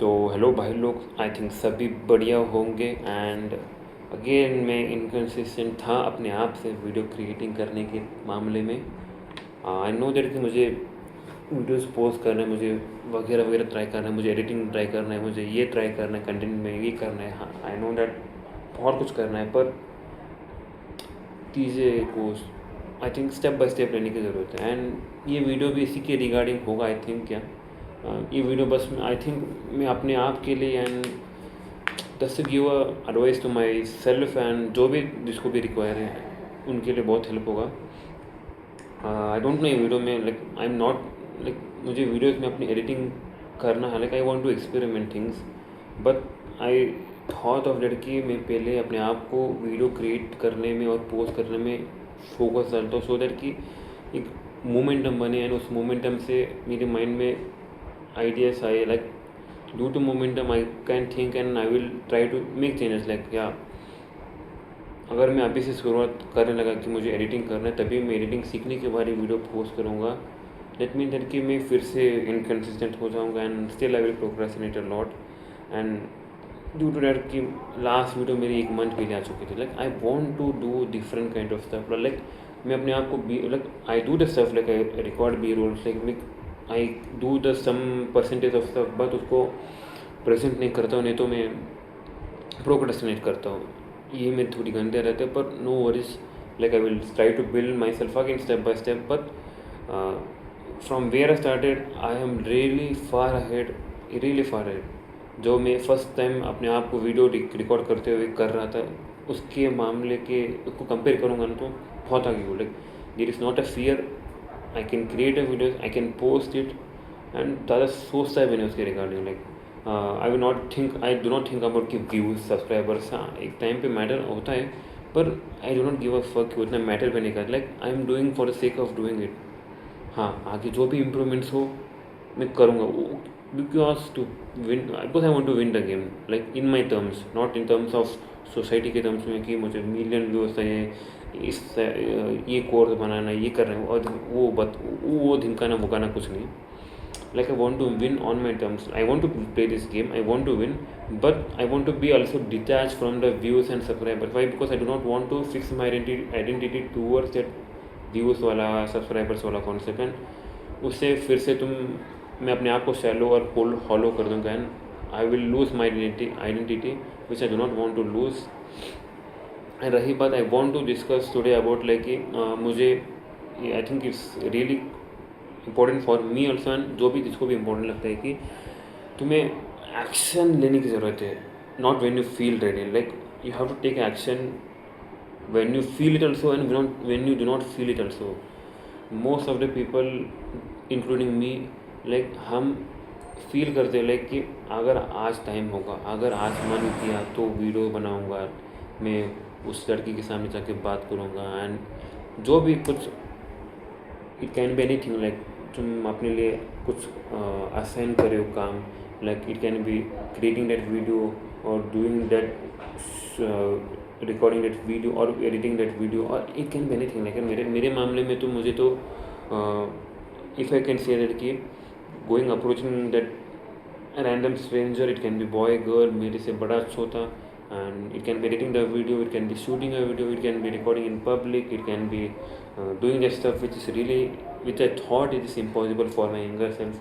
तो हेलो भाई लोग, आई थिंक सभी बढ़िया होंगे। एंड अगेन मैं इनकन्सिस्टेंट था अपने आप से वीडियो क्रिएटिंग करने के मामले में। आई नो दैट कि मुझे वीडियोस पोस्ट करना है, मुझे वगैरह वगैरह ट्राई करना है, मुझे एडिटिंग ट्राई करना है, मुझे ये ट्राई करना है, कंटेंट में ये करना है। हाँ, आई नो दैट बहुत कुछ करना है, पर चीज़ें को I think step by step लेने की ज़रूरत है। एंड ये वीडियो भी इसी के रिगार्डिंग होगा आई थिंक। क्या ये वीडियो बस आई थिंक मैं अपने आप के लिए and just to give advice to my self, and जो भी जिसको भी रिक्वायर है उनके लिए बहुत हेल्प होगा। आई डोंट नो ये वीडियो में like I am not like मुझे वीडियोज़ में अपनी एडिटिंग करना है, like I want to experiment things, but I thought of that कि मैं पहले अपने आप को वीडियो क्रिएट करने में और पोस्ट करने में फोकस डालता हूँ, सो दैट कि एक मोमेंटम बने। एंड उस मोमेंटम से मेरे माइंड में आइडियाज़ आए, like due to momentum I can think and I will try to make changes. Like या अगर मैं अभी से शुरुआत करने लगा कि मुझे एडिटिंग करना है, तभी मैं एडिटिंग सीखने के बाद वीडियो पोस्ट करूँगा। दैट मीन दैट कि मैं फिर से इनकन्सिस्टेंट हो जाऊँगा and still I will procrastinate a lot. And due to that कि लास्ट वीडियो मेरी 1 मंथ पहले आ चुकी थी। Like I want to do different kind of stuff. Like मैं अपने आप को be like I do the stuff, like I record B rolls, like I do the some percentage of stuff, but उसको present नहीं करता हूँ, नहीं तो मैं प्रोक्रेस्टिनेट करता हूँ। ये मेरी थोड़ी गंदे रहते हैं, पर no worries, like I will try to build my self again step by step. But from where I started I am really far ahead, really far ahead. जो मैं फर्स्ट टाइम अपने आप को वीडियो रिकॉर्ड करते हुए कर रहा था, उसके मामले के उसको कंपेयर करूँगा ना, तो बहुत आगे हो। Like there is not a fear, I can create a videos, I can post it. And ज़्यादा सोचता है मैंने उसके regarding. Like I do not think about कि व्यूज सब्सक्राइबर्स, हाँ एक टाइम पे मैटर होता है, पर I do not give a fuck कि उतना मैटर भी नहीं करता। Like I am doing for the sake of doing it. हाँ, आगे जो भी इम्प्रूवमेंट्स हो मैं करूँगा, because to win, because I want to win the game, like in my terms, not in terms of society के टर्म्स में कि मुझे मिलियन व्यूज चाहिए, ये कोर्स बनाना, ये कर रहे हैं, और वो धिमकाना मुकाना कुछ नहीं। Like I want to win on my terms. I want to play this game. I want to win, but I want to be also detached from the views and subscribers. Why? Because I do not want to fix my identity towards that views वाला subscribers वाला concept, and उससे फिर से मैं अपने आप को shallow और hollow कर दूँगा, and I will lose my identity which I do not want to lose. And रही बात, I want to discuss today about like कि मुझे I think it's really important for me also, and जो भी जिसको भी इम्पोर्टेंट लगता है कि तुम्हें एक्शन लेने की ज़रूरत है, not when you feel ready. Like you have to take action when you feel it also, and when you do not feel it also. Most of the people including me, like हम feel करते हैं like कि अगर आज time होगा, अगर आज मन किया तो वीडियो बनाऊँगा, मैं उस लड़की के सामने जाके बात करूँगा, एंड जो भी कुछ, it can be anything. Like तुम अपने लिए कुछ असाइन करे हो काम, like it can be creating that video और doing that, recording that video और एडिटिंग दैट वीडियो, और इट कैन बी एनीथिंग। लेकिन मेरे मामले में तो मुझे तो if I can say that कि going approaching that random stranger, it can be boy girl, मेरे से बड़ा छोटा, and it can be editing the video, it can be shooting a video, it can be recording in public, it can be doing that stuff which I thought it is impossible for my younger self,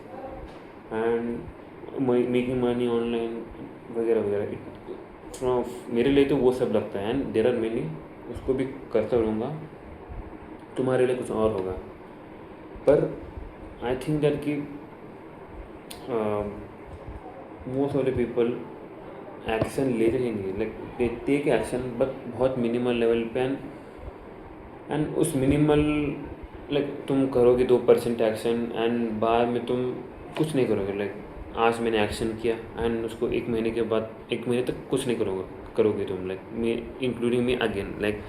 and making money online वगैरह वगैरह। मेरे लिए तो वो सब लगता है, and there are many, उसको भी करता रहूँगा। तुम्हारे लिए कुछ और होगा, पर आई थिंक दैट कि most of the people action लेते ही नहीं। Like they take action but बहुत मिनिमल लेवल पे, एंड उस मिनिमल, लाइक तुम करोगे 2% एक्शन, एंड बाद में तुम कुछ नहीं करोगे। लाइक आज मैंने एक्शन किया, एंड उसको 1 महीने के बाद, 1 महीने तक कुछ नहीं करोगे तुम। लाइक मैं इंक्लूडिंग मी अगेन, लाइक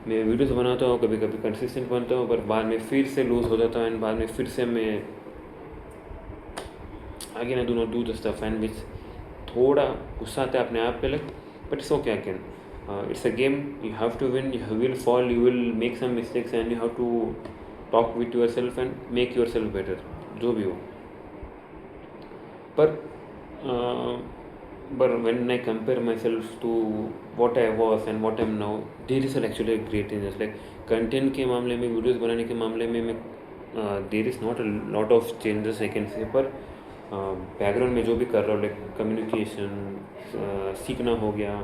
मैं वीडियोस बनाता हूँ, कभी कभी कंसिस्टेंट बनता हूँ, पर बाद में फिर से लूज हो जाता हूँ, एंड बाद में फिर से मैं again I do not do the stuff, and which थोड़ा गुस्सा आता है अपने आप पे। Like but it's okay again, it's a game, you have to win, you will fall, you will make some mistakes, and you have to talk with your self and make your self better, जो भी हो। पर but when I compare myself to what I was and what I'm now, there is actually a great changes. Like content के मामले में, videos बनाने के मामले में मैं there is not a lot of changes I can से, पर बैकग्राउंड में जो भी कर रहा हूँ, लाइक कम्युनिकेशन सीखना हो गया,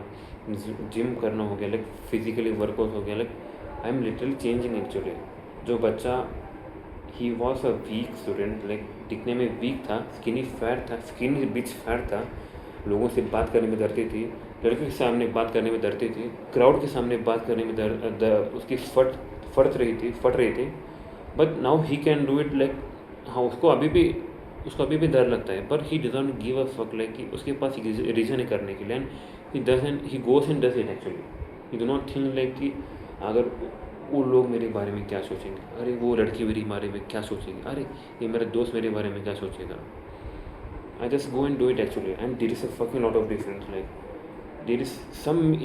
जिम करना हो गया, लाइक फिजिकली वर्कआउट हो गया, like I am literally changing actually. जो बच्चा ही was a weak student, like दिखने में वीक था, स्किनी फैट था, स्किनी बिच फैट था, लोगों से बात करने में डरती थी, लड़के के सामने बात करने में डरती थी, क्राउड के सामने बात करने में उसकी फट रही थी. But now he can do it. Like हाँ, उसको अभी भी डर लगता है, पर he doesn't give a fuck. Like कि उसके पास रीज़न है करने के लिए, and he goes and does it actually. He do not think like कि अगर वो लोग मेरे बारे में क्या सोचेंगे, अरे वो लड़की मेरे बारे में क्या सोचेगी, अरे ये मेरा दोस्त मेरे बारे में क्या सोचेगा. I just go and do it actually, and there is a fucking lot of difference. Like there is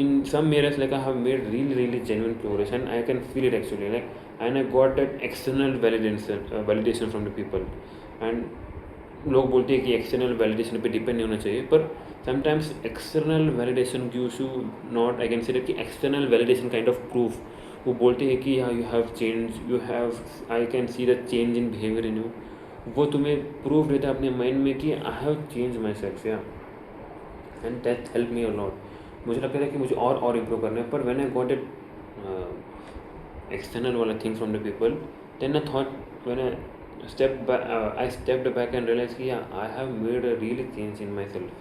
in some areas, like I have made really genuine progress, and I can feel it actually. Like, and I got that external validation from the people. And लोग बोलते हैं कि external validation पे depend नहीं होना चाहिए, पर sometimes external validation gives you not, I can say कि external validation kind of proof. वो बोलते हैं कि हाँ, you have change, I can see the change in behaviour in you. वो तुम्हें प्रूफ देता है अपने माइंड में कि I have change my self, या and that help me a lot. मुझे लगता है कि मुझे और इम्प्रूव करना है, पर when I got it external वाला thing from the people, then I thought, when I stepped back and realize कि I have made a really change in my self,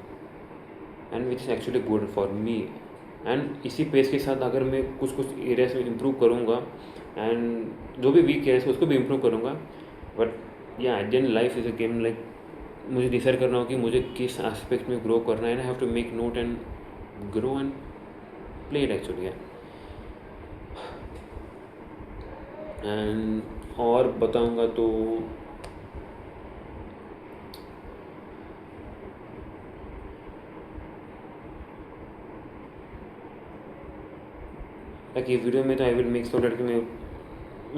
and which is actually good for me. And इसी pace के साथ अगर मैं कुछ areas में improve करूँगा, and जो भी वीक एरियाज उसको भी इम्प्रूव करूँगा. बट या at the end life is a game. Like मुझे डिसाइड करना हो कि मुझे किस एस्पेक्ट में ग्रो करना है, and I have to make note and grow and play it actually. And और बताऊंगा तो लाइक ये वीडियो में तो आई विल मेक श्योर कि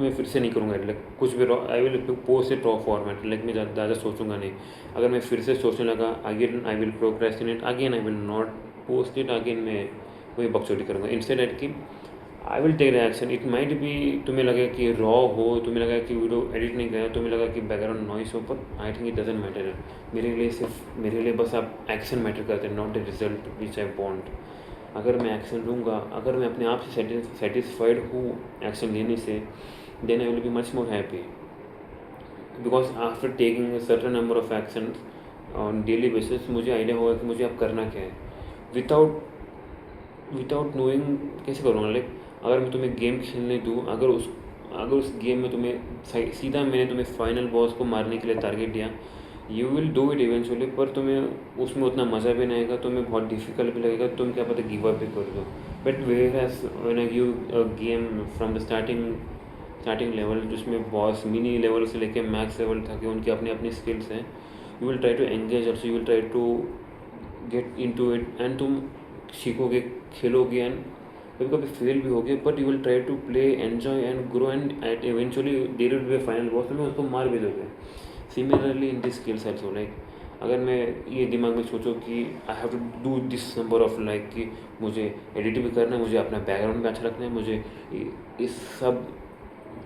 मैं फिर से नहीं करूँगा. लाइक कुछ भी I will post it raw format. Like मैं ज़्यादा सोचूंगा नहीं. अगर मैं फिर से सोचने लगा, again I will procrastinate, again I will not post it, again मैं वही बकचोदी करूँगा. इंस्टेड एट कि I will take the action. It might भी तुम्हें लगे कि रॉ हो, तुम्हें लगा कि वीडियो एडिट नहीं किया, तुम्हें लगा कि बैकग्राउंड नॉइस हो, पर I think it doesn't matter. मेरे लिए बस आप एक्शन मैटर करते हैं, not the result which I want. अगर मैं एक्शन लूँगा, अगर मैं अपने आप से सेटिस्फाइड हूँ एक्शन लेने से, then I will be much more happy. Because after taking a certain number of action on daily basis, मुझे आइडिया होगा कि मुझे अब करना क्या है. विदाउट नोइंग कैसे करूँगा. लाइक अगर मैं तुम्हें गेम खेलने दूँ, अगर उस गेम में सीधा मैंने तुम्हें फाइनल बॉस को मारने के लिए टारगेट दिया, you will do it eventually, पर तुम्हें उसमें उतना मज़ा भी नहीं आएगा, तुम्हें बहुत डिफिकल्ट भी लगेगा, तुम क्या पता गिव अप भी कर दो. But when I give a game from the starting level, जिसमें बॉस मिनी लेवल से लेके मैक्स लेवल था कि उनकी अपनी अपनी स्किल्स हैं, you will try to engage also, you will try to get into it, and तुम सीखोगे, खेलोगे, एंड कभी फेल भी होगे, but you will try to play, enjoy and grow, and at eventually there will be a final boss, में उसको मार भी दोगे. Similarly in this skills also. Like अगर मैं ये दिमाग में सोचूं कि I have to do this number of, like कि मुझे एडिट भी करना है, मुझे अपना बैकग्राउंड भी अच्छा रखना है, मुझे इस सब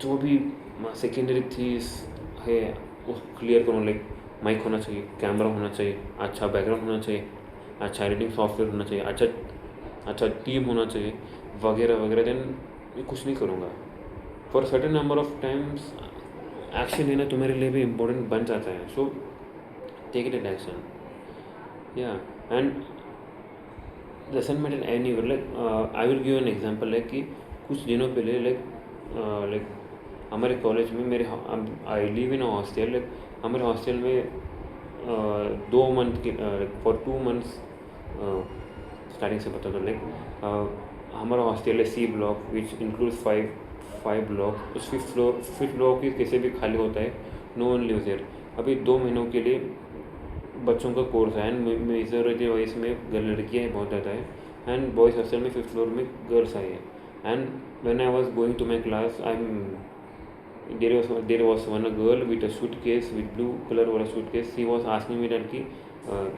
जो भी सेकेंडरी चीज़ है वो क्लियर करूँ. लाइक माइक होना चाहिए, कैमरा होना चाहिए, अच्छा बैकग्राउंड होना चाहिए, अच्छा एडिटिंग सॉफ्टवेयर होना चाहिए, अच्छा टीम होना चाहिए, वगैरह वगैरह. देन मैं कुछ नहीं करूँगा. For certain number of times action लेना तुम्हारे लिए भी इम्पोर्टेंट बन जाता है. So take it an action, या and doesn't matter anywhere. Like I will give an example. Like कि कुछ दिनों पहले लाइक हमारे कॉलेज में I live in a hostel. Like हमारे हॉस्टल में 2 मंथ के फॉर 2 मंथ्स स्टार्टिंग से बता दो. लाइक हमारा हॉस्टल है C block, which includes 5 block. उस फिफ्थ फ्लोर की कैसे भी खाली होता है, नो वन लिव्स देयर. अभी 2 महीनों के लिए बच्चों का कोर्स है, एंड मेजॉरिटी वाइज में लड़कियाँ बहुत ज़्यादा है, एंड बॉयज़ हॉस्टल में 5th फ्लोर में गर्ल्स आई है. And when I was going to my class, there was one girl with a suitcase, with blue color वाला suitcase. She was asking me that कि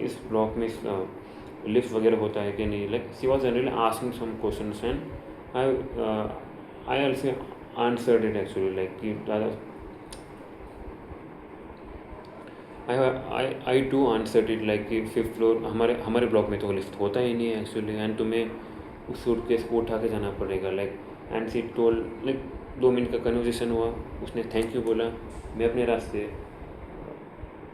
इस ब्लॉग में lift वगैरह होता है कि नहीं, like she was generally asking some questions and I also answered it actually, like कि ज़्यादा I too answered it, like कि 5th फ्लोर हमारे ब्लॉक में तो लिफ्ट होता ही नहीं है एक्चुअली, एंड तुम्हें उस सूटकेस को उठा के जाना पड़ेगा, like and she told, like 2 minute का कन्वर्जेशन हुआ, उसने थैंक यू बोला, मैं अपने रास्ते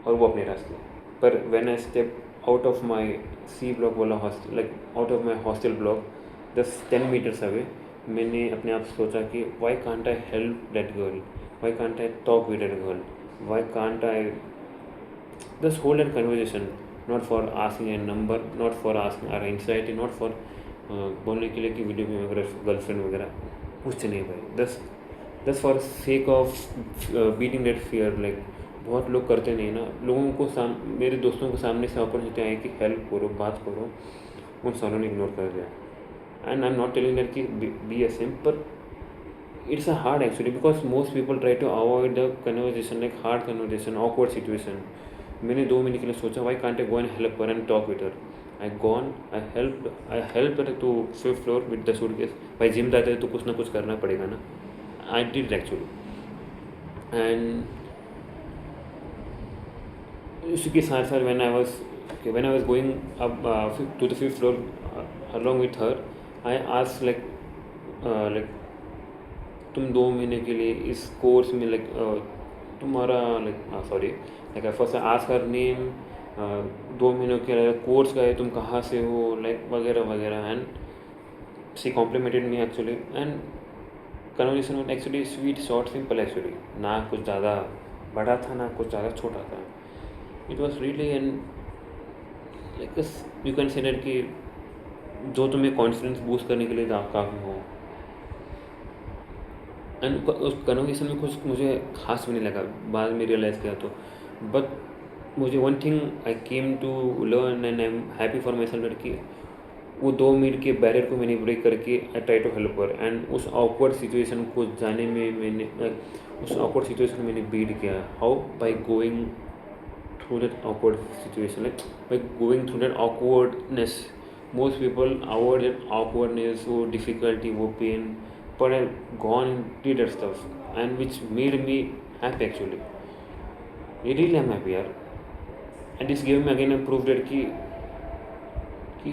और वो अपने रास्ते। पर when I step out of my C block वाला hostel, like out of my hostel block just 10 meters away, मैंने अपने आप से सोचा कि why can't I help that girl, why can't I talk with that girl, why can't I just hold that conversation, not for asking a number, not for asking our anxiety, not for बोलने के लिए कि video में वगैरह girlfriend वगैरह कुछ नहीं भाई, दस for sake of beating that fear, like बहुत लोग करते नहीं ना, लोगों को मेरे दोस्तों के सामने से अपॉर्चुनिटी आई कि हेल्प करो, बात करो, उन सालों ने इग्नोर कर दिया। And I am not telling that कि बी ए सिम, पर it's a hard actually because most people try to avoid the conversation, like hard conversation, awkward situation. मैंने 2 मिनट के लिए सोचा why can't I go and help her and talk with her. I helped her to 5th floor with the suitcase. भाई gym जाते तो कुछ ना कुछ करना पड़ेगा ना. I did actually. And इसी के साथ साथ when I was going up to the 5th floor along with her, I asked like तुम 2 महीने के लिए इस कोर्स में लाइक तुम्हारा like first ask her name, 2 महीनों के कोर्स का है, तुम कहाँ से हो, लाइक वगैरह वगैरह, and she complimented me actually, and conversation was actually sweet, short, simple actually, ना कुछ ज़्यादा बड़ा था ना कुछ ज़्यादा छोटा था। It was really and like you can say that कि जो तुम्हें कॉन्फिडेंस बूस्ट करने के लिए काफ़ी हो। एंड उस कन्वर्सेशन में कुछ मुझे खास भी नहीं लगा, बाद में रियलाइज़ किया तो, बट मुझे one thing I came to learn and I am happy for my self कि वो 2 मिनट के बैरियर को मैंने ब्रेक करके I try to help her, and उस ऑकवर्ड सिचुएशन को जाने में मैंने बीट किया। How? By going through that awkward situation, like by going through that awkwardness. Most people avoid that awkwardness, वो डिफ़िकल्टी, वो pain, but I've gone and did that stuff, and which made me happy actually. I really am happy यार, and this gave me again a proof that कि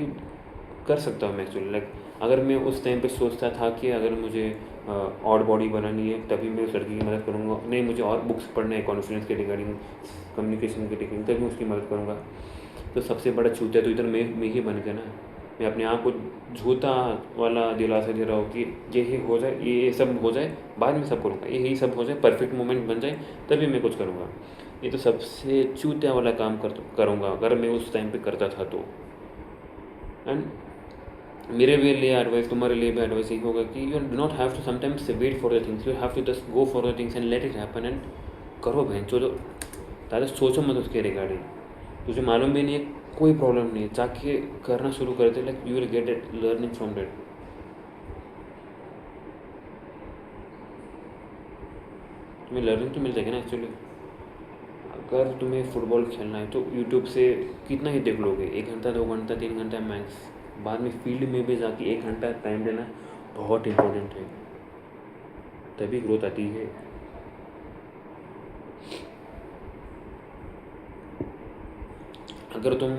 कर सकता हूँ मैं actually. Like अगर मैं उस टाइम पे सोचता था कि अगर मुझे ऑड बॉडी बनानी है तभी मैं उस लड़की की मदद करूँगा, नहीं मुझे और बुक्स पढ़ने हैं कॉन्फिडेंस के रिगार्डिंग, कम्युनिकेशन के रिगार्डिंग, तभी मैं उसकी मदद करूँगा, तो सबसे बड़ा चूतिया तो इधर मैं ही बन गया ना। मैं अपने आप को झूठा वाला दिलासा दे रहा हूँ कि यही हो जाए, ये सब हो जाए, बाद में सब करूँगा, यही सब हो जाए, परफेक्ट मोमेंट बन जाए तभी मैं कुछ करूँगा। ये तो सबसे चूतिया वाला काम करूँगा अगर मैं उस टाइम पे करता था तो। एंड मेरे भी लिए एडवाइस, तुम्हारे लिए भी एडवाइस यही होगा कि you do not have to sometimes wait for the things, you have to just go for the things and let it happen, and करो बहन जो ज़्यादा सोचो मत उसके रिगार्डिंग। तुझे मालूम भी नहीं है, कोई प्रॉब्लम नहीं है, जाके करना शुरू कर दे, like you will get it learning from that. तुम्हें लर्निंग तो मिल जाएगी ना एक्चुअली। अगर तुम्हें फुटबॉल खेलना है तो यूट्यूब से कितना ही देख लोगे, 1 घंटा 2 घंटा 3 घंटा मैक्स। बाद में फील्ड में भी जाके 1 घंटा टाइम देना बहुत इम्पोर्टेंट है, तभी ग्रोथ आती है। अगर तुम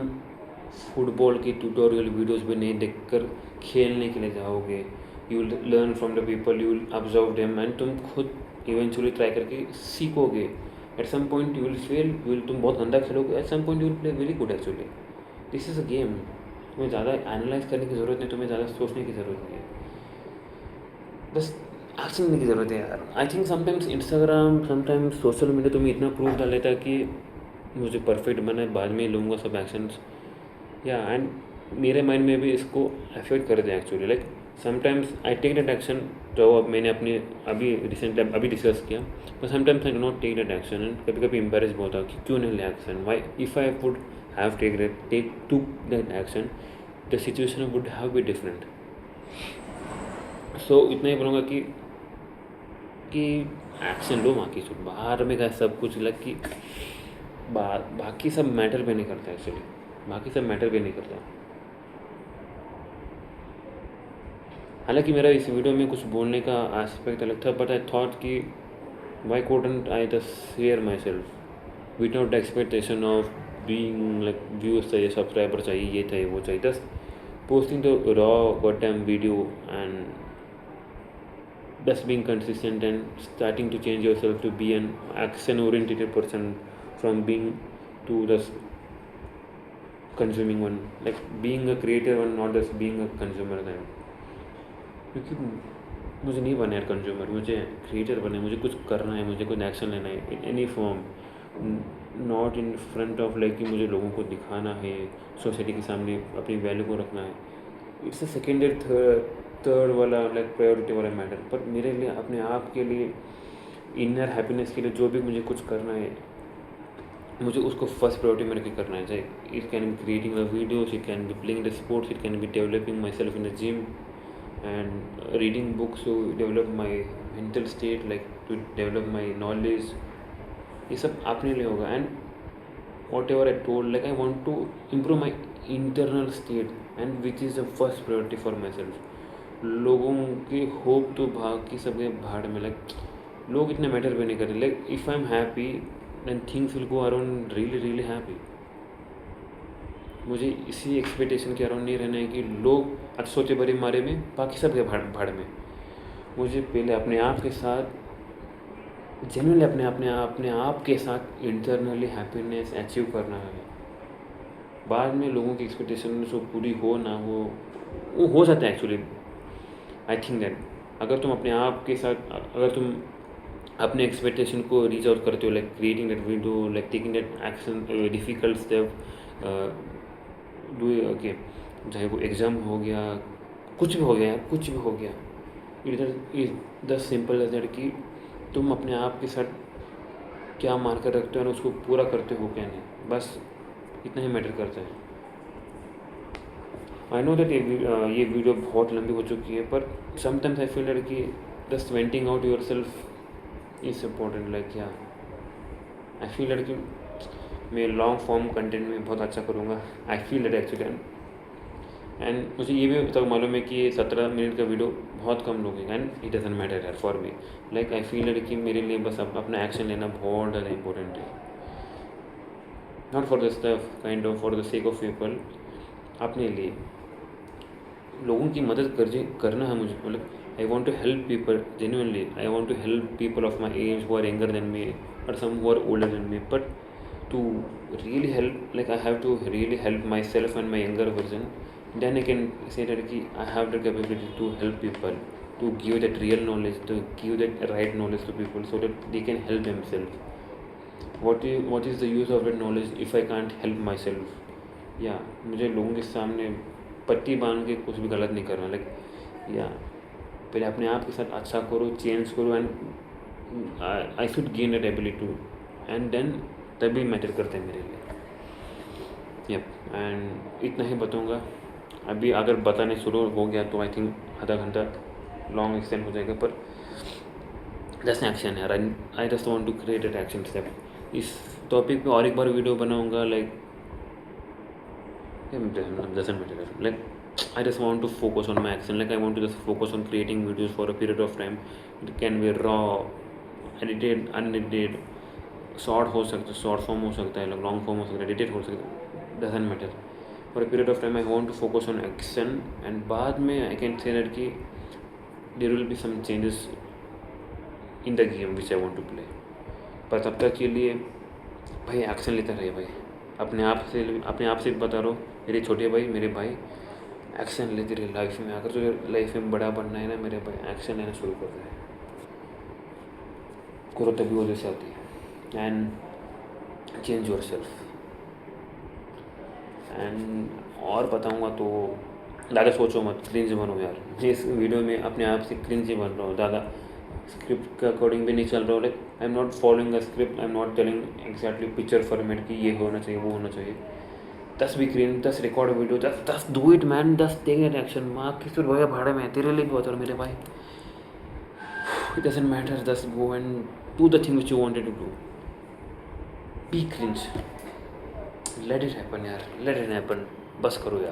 फुटबॉल की ट्यूटोरियल वीडियोस भी नहीं देखकर खेलने के लिए जाओगे, you will learn from the people, you will observe them, and तुम खुद इवेंचुअली ट्राई करके सीखोगे। At some point you will fail, तुम बहुत गंदा खेलोगे, at some point you will play very good actually. This is a game. तुम्हें ज़्यादा एनालाइज करने की ज़रूरत नहीं, तुम्हें ज़्यादा सोचने की ज़रूरत नहीं है, बस एक्शन लेने की ज़रूरत है यार। I think sometimes Instagram, sometimes social media तुम्हें इतना प्रूफ डाल देता है कि मुझे परफेक्ट बना है, बाद में लूँगा सब एक्शंस, या एंड मेरे माइंड में भी इसको अफेक्ट कर दिया actually. Like sometimes I take that action, जो अब मैंने अपने अभी डिस्कस किया, but sometimes I do not take that action, and कभी कभी एम्बेरस बहुत होता कि क्यों नहीं लिया action, why if I would have to that action the situation would have be different. So इतना ही बोलूँगा कि एक्शन लो, बाकी बाहर में का सब कुछ लग कि बाकी सब मैटर भी नहीं करता एक्चुअली, बाकी सब मैटर भी नहीं करता। हालांकि मेरा इस वीडियो में कुछ बोलने का एस्पेक्ट अलग था, बट आई थॉट कि Y couldn't I just share myself without the expectation of being like views चाहिए, सब्सक्राइबर चाहिए, ये चाहिए वो चाहिए, just posting the raw goddamn video and just being consistent and starting to change yourself to be an action oriented person from being to just consuming one, like being a creator one, not just being a consumer then। क्योंकि मुझे नहीं बनना है consumer, मुझे creator बनना है, मुझे कुछ करना है, मुझे कुछ एक्शन लेना है in any form, not in front of like कि मुझे लोगों को दिखाना है, सोसाइटी के सामने अपनी वैल्यू को रखना है। इट्स अ सेकेंड थर्ड वाला लाइक प्रायोरिटी वाला मैटर। पर मेरे लिए अपने आप के लिए इनर हैप्पीनेस के लिए जो भी मुझे कुछ करना है, मुझे उसको फर्स्ट प्रायोरिटी में रख के करना है। चाहे it can be creating a videos, it can be playing the sports, it can B developing my self in the gym and reading books to develop my mental state, like to develop my knowledge, ये सब अपने लिए होगा। And what ever I told, like I want to improve my internal state and which is the first priority for my self. लोगों की hope तो भाग की सबके भाड़ में, लाइक लोग इतने मैटर भी नहीं करते। Like if I am happy then things will go around really happy. मुझे इसी एक्सपेक्टेशन के अराउंड नहीं रहना है कि लोग अच्छे सोचे बड़े मारे में, बाकी सब के भाड़ में। मुझे पहले अपने आप के साथ जेन्युइनली अपने आप के साथ इंटरनली हैप्पीनेस अचीव करना है। बाद में लोगों की एक्सपेक्टेशन जो पूरी हो ना वो हो जाता है एक्चुअली। आई थिंक दैट अगर तुम अपने आप के साथ, अगर तुम अपने एक्सपेक्टेशन को रीच आउट करते हो, like creating that video, like taking that action, difficult step, do okay, चाहे वो एग्ज़ाम हो गया, कुछ भी हो गया, कुछ भी हो गया, it the simple as that कि तुम अपने आप के साथ क्या मार कर रखते हो ना उसको पूरा करते हो क्या नहीं, बस इतना ही मैटर करता है। आई नो दैट ये वीडियो बहुत लंबी हो चुकी है, पर समटाइम्स आई फील दैट कि just venting out your self is important. Like या आई फील दैट कि मैं लॉन्ग फॉर्म कंटेंट में बहुत अच्छा करूँगा, आई फील दैट एक्चुअली। एंड मुझे ये भी तक मालूम है कि 17 मिनट का वीडियो बहुत कम लोग हैं, एंड इट डजंट मैटर यार for me. Like I feel that कि मेरे लिए बस अपना एक्शन लेना बहुत ज़्यादा इंपॉर्टेंट है, not for the stuff, kind of for the sake of people. अपने लिए लोगों की मदद करना है मुझे, मतलब I want to help people genuinely. I want to help people of my age who are younger than me और some who are older than me, but to really help, like I have to really help myself and my younger version, then I can say that I have the capability to help people, to give that real knowledge, to give that right knowledge to people so that they can help themselves. What is the use of that knowledge if I can't help myself? या मुझे लोगों के सामने पट्टी बांध के कुछ भी गलत नहीं करना। लाइक या पहले अपने आप के साथ अच्छा करो, चेंज करो, and I should gain that ability to, and then तभी मैटर करते हैं मेरे लिए। यप, एंड इतना ही बताऊँगा। अभी अगर बताने शुरू हो गया तो आई थिंक आधा घंटा लॉन्ग एक्सटेंड हो जाएगा, पर जस्ट एक्शन है। I just want to create at action step. इस टॉपिक पे और एक बार वीडियो बनाऊँगा, like doesn't matter, like I just want to focus on my action, like I want to just focus on creating videos for a period of time. It can be raw, edited, unedited, short हो सकता है, short form हो सकता है, long form हो सकता है, edited हो सकता है, doesn't matter. For a period of time I want to focus on action, and बाद में आई कैन से दैट कि there will be some changes in the game which I want to play. पर तब तक के लिए भाई action लेता रहे भाई, अपने आप से बता रहा हूँ मेरे छोटे भाई, मेरे भाई, एक्शन लेते रहे लाइफ में। अगर तुझे लाइफ में बड़ा बनना है ना मेरे भाई, एक्शन लेना शुरू कर रहे हैं, ग्रोथ तभी वजह से आती है। And change your self. And और बताऊँगा तो ज़्यादा सोचो मत, क्रिंज बनो यार। मैं इस वीडियो में अपने आप से क्रिंज ही बन रहा हूँ, ज़्यादा स्क्रिप्ट के अकॉर्डिंग भी नहीं चल रहा हूँ। Like I am not following a script, I am not telling exactly picture format कि ये होना चाहिए वो होना चाहिए। 10 भी cringe, 10 record video, 10 do it man, 10 take an action. माँ किस भैया भाड़े में तेरे लिए भी बता रहा मेरे भाई, it doesn't matter, 10 go and do the thing which you wanted to do. Be cringe, let it happen यार, लेट इट हैपन, बस करो यार।